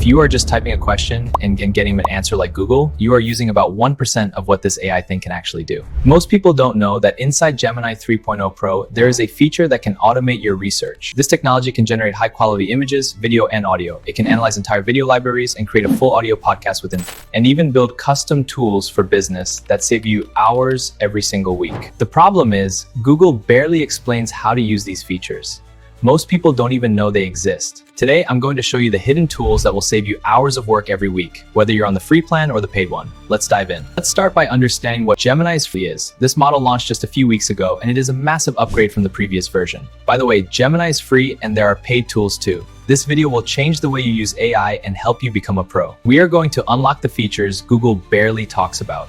If you are just typing a question and getting an answer like Google, you are using about 1% of what this AI thing can actually do. Most people don't know that inside Gemini 3.0 Pro, there is a feature that can automate your research. This technology can generate high-quality images, video, and audio. It can analyze entire video libraries and create a full audio podcast within, and even build custom tools for business that save you hours every single week. The problem is, Google barely explains how to use these features. Most people don't even know they exist. Today, I'm going to show you the hidden tools that will save you hours of work every week, whether you're on the free plan or the paid one. Let's dive in. Let's start by understanding what Gemini's free is. This model launched just a few weeks ago, and it is a massive upgrade from the previous version. By the way, Gemini is free and there are paid tools too. This video will change the way you use AI and help you become a pro. We are going to unlock the features Google barely talks about.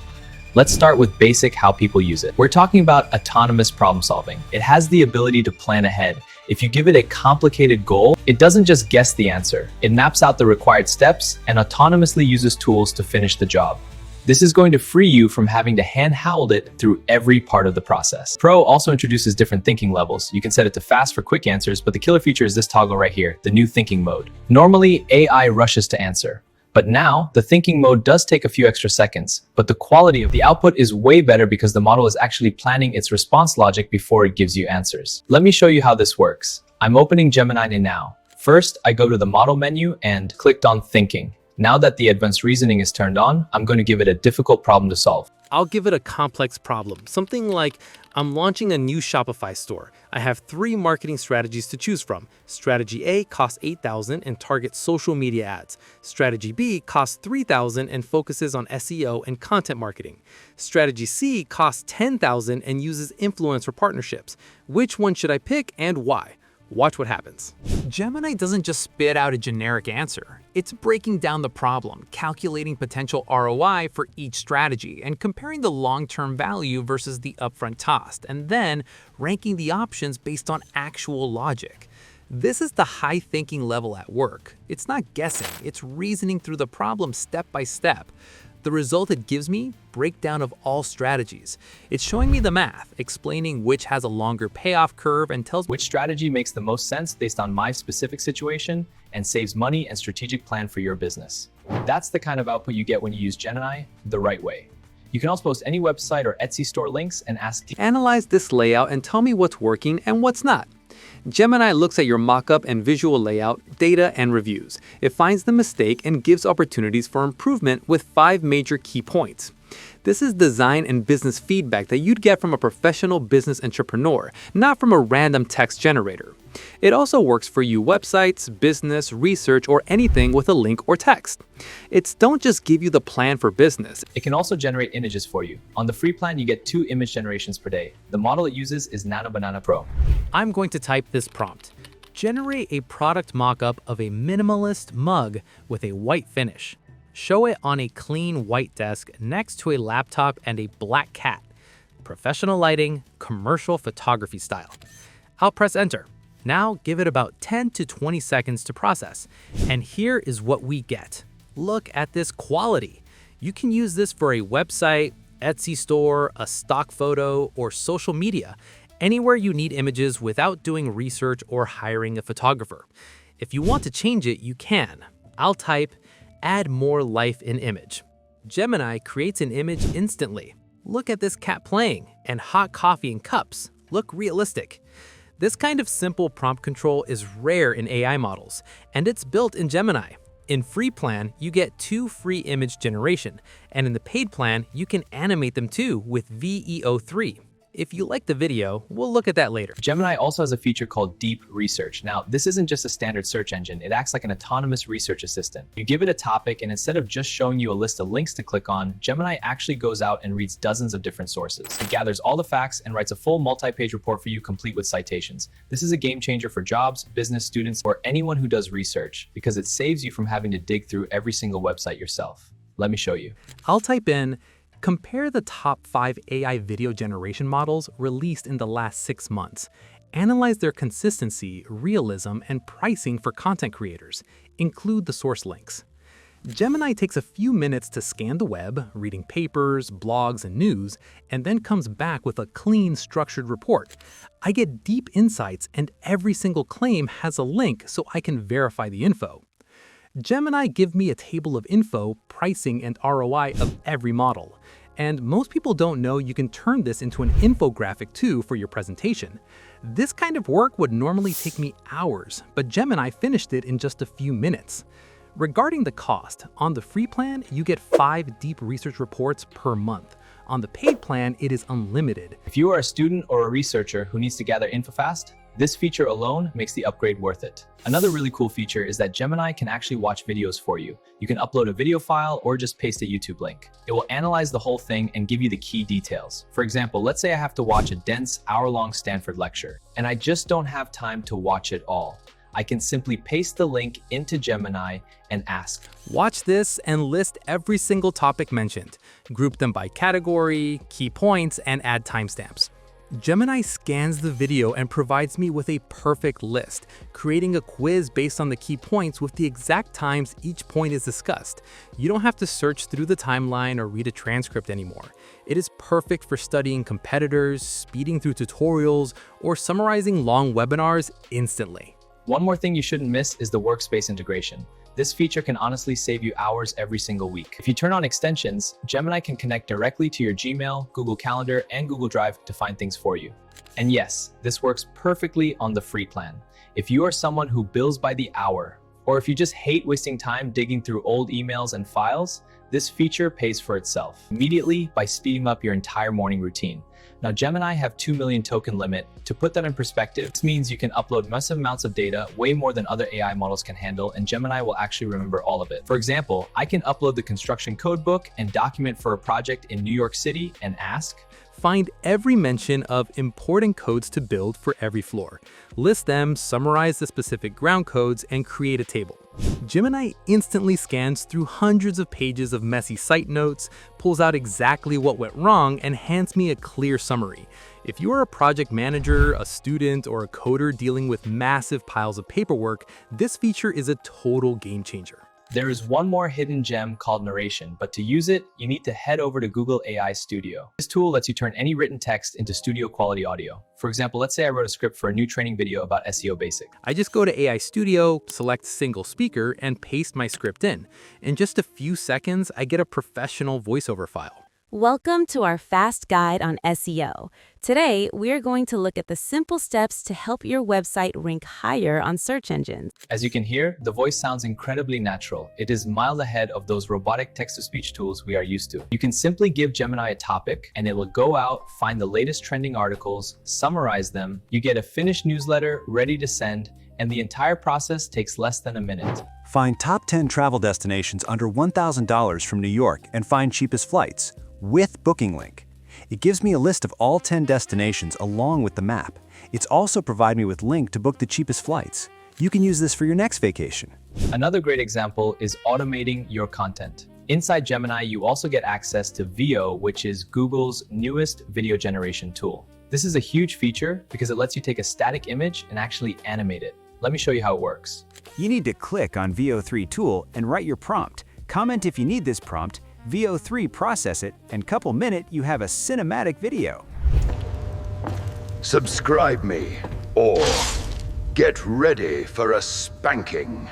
Let's start with basic how people use it. We're talking about autonomous problem solving. It has the ability to plan ahead. If you give it a complicated goal, it doesn't just guess the answer. It maps out the required steps and autonomously uses tools to finish the job. This is going to free you from having to hand-hold it through every part of the process. Pro also introduces different thinking levels. You can set it to fast for quick answers, but the killer feature is this toggle right here, the new thinking mode. Normally, AI rushes to answer. But now, the thinking mode does take a few extra seconds, but the quality of the output is way better because the model is actually planning its response logic before it gives you answers. Let me show you how this works. I'm opening Gemini now. First, I go to the model menu and clicked on thinking. Now that the advanced reasoning is turned on, I'm going to give it a difficult problem to solve. I'll give it a complex problem, something like, I'm launching a new Shopify store. I have 3 marketing strategies to choose from. Strategy A costs $8,000 and targets social media ads. Strategy B costs $3,000 and focuses on SEO and content marketing. Strategy C costs $10,000 and uses influencer partnerships. Which one should I pick and why? Watch what happens. Gemini doesn't just spit out a generic answer. It's breaking down the problem, calculating potential ROI for each strategy, and comparing the long-term value versus the upfront cost, and then ranking the options based on actual logic. This is the high thinking level at work. It's not guessing, it's reasoning through the problem step by step. The result it gives me, breakdown of all strategies. It's showing me the math, explaining which has a longer payoff curve and tells me Which strategy makes the most sense based on my specific situation and saves money and strategic plan for your business. That's the kind of output you get when you use Gemini the right way. You can also post any website or Etsy store links and ask analyze this layout and tell me what's working and what's not. Gemini looks at your mockup and visual layout, data, and reviews. It finds the mistake and gives opportunities for improvement with 5 major key points. This is design and business feedback that you'd get from a professional business entrepreneur, not from a random text generator. It also works for you websites, business, research, or anything with a link or text. It's don't just give you the plan for business. It can also generate images for you. On the free plan, you get 2 image generations per day. The model it uses is Nano Banana Pro. I'm going to type this prompt. Generate a product mockup of a minimalist mug with a white finish. Show it on a clean white desk next to a laptop and a black cat. Professional lighting, commercial photography style. I'll press enter. Now give it about 10 to 20 seconds to process. And here is what we get. Look at this quality. You can use this for a website, Etsy store, a stock photo, or social media, anywhere you need images without doing research or hiring a photographer. If you want to change it, you can. I'll type, add more life in image. Gemini creates an image instantly. Look at this cat playing, and hot coffee in cups. Look realistic. This kind of simple prompt control is rare in AI models, and it's built in Gemini. In free plan, you get 2 free image generation, and in the paid plan, you can animate them too with VEO3. If you like the video, we'll look at that later. Gemini also has a feature called Deep Research. Now, this isn't just a standard search engine. It acts like an autonomous research assistant. You give it a topic, and instead of just showing you a list of links to click on, Gemini actually goes out and reads dozens of different sources. It gathers all the facts and writes a full multi-page report for you, complete with citations. This is a game changer for jobs, business, students, or anyone who does research, because it saves you from having to dig through every single website yourself. Let me show you. I'll type in, compare the top 5 AI video generation models released in the last 6 months. Analyze their consistency, realism, and pricing for content creators. Include the source links. Gemini takes a few minutes to scan the web, reading papers, blogs, and news, and then comes back with a clean, structured report. I get deep insights, and every single claim has a link so I can verify the info. Gemini give me a table of info, pricing, and ROI of every model. And most people don't know you can turn this into an infographic too for your presentation. This kind of work would normally take me hours, but Gemini finished it in just a few minutes. Regarding the cost, on the free plan, you get 5 deep research reports per month. On the paid plan, it is unlimited. If you are a student or a researcher who needs to gather info fast, this feature alone makes the upgrade worth it. Another really cool feature is that Gemini can actually watch videos for you. You can upload a video file or just paste a YouTube link. It will analyze the whole thing and give you the key details. For example, let's say I have to watch a dense hour-long Stanford lecture, and I just don't have time to watch it all. I can simply paste the link into Gemini and ask, Watch this and list every single topic mentioned. Group them by category, key points, and add timestamps. Gemini scans the video and provides me with a perfect list, creating a quiz based on the key points with the exact times each point is discussed. You don't have to search through the timeline or read a transcript anymore. It is perfect for studying competitors, speeding through tutorials, or summarizing long webinars instantly. One more thing you shouldn't miss is the Workspace integration. This feature can honestly save you hours every single week. If you turn on extensions, Gemini can connect directly to your Gmail, Google Calendar, and Google Drive to find things for you. And yes, this works perfectly on the free plan. If you are someone who bills by the hour, or if you just hate wasting time digging through old emails and files, this feature pays for itself immediately by speeding up your entire morning routine. Now, Gemini have 2 million token limit. To put that in perspective, this means you can upload massive amounts of data, way more than other AI models can handle, and Gemini will actually remember all of it. For example, I can upload the construction code book and document for a project in New York City and ask, Find every mention of important codes to build for every floor. List them, summarize the specific ground codes, and create a table. Gemini instantly scans through hundreds of pages of messy site notes, pulls out exactly what went wrong, and hands me a clear summary. If you are a project manager, a student, or a coder dealing with massive piles of paperwork, this feature is a total game changer. There is one more hidden gem called narration, but to use it, you need to head over to Google AI Studio. This tool lets you turn any written text into studio quality audio. For example, let's say I wrote a script for a new training video about SEO basics. I just go to AI Studio, select single speaker, and paste my script in. In just a few seconds, I get a professional voiceover file. Welcome to our fast guide on SEO. Today, we're going to look at the simple steps to help your website rank higher on search engines. As you can hear, the voice sounds incredibly natural. It is miles ahead of those robotic text-to-speech tools we are used to. You can simply give Gemini a topic, and it will go out, find the latest trending articles, summarize them. You get a finished newsletter ready to send, and the entire process takes less than a minute. Find top 10 travel destinations under $1,000 from New York and find cheapest flights with Booking Link. It gives me a list of all 10 destinations along with the map. It's also provide me with link to book the cheapest flights. You can use this for your next vacation. Another great example is automating your content. Inside Gemini, you also get access to VO, which is Google's newest video generation tool. This is a huge feature because it lets you take a static image and actually animate it. Let me show you how it works. You need to click on VO3 tool and write your prompt. Comment if you need this prompt, VO3 process it, and couple minute you have a cinematic video. Subscribe me, or get ready for a spanking.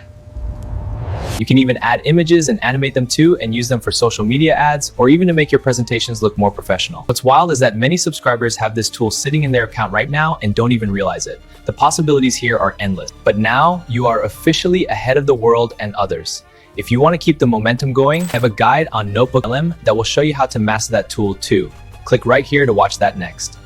You can even add images and animate them too and use them for social media ads or even to make your presentations look more professional. What's wild is that many subscribers have this tool sitting in their account right now and don't even realize it. The possibilities here are endless. But now you are officially ahead of the world and others. If you want to keep the momentum going, I have a guide on notebooklm that will show you how to master that tool too. Click right here to watch that next.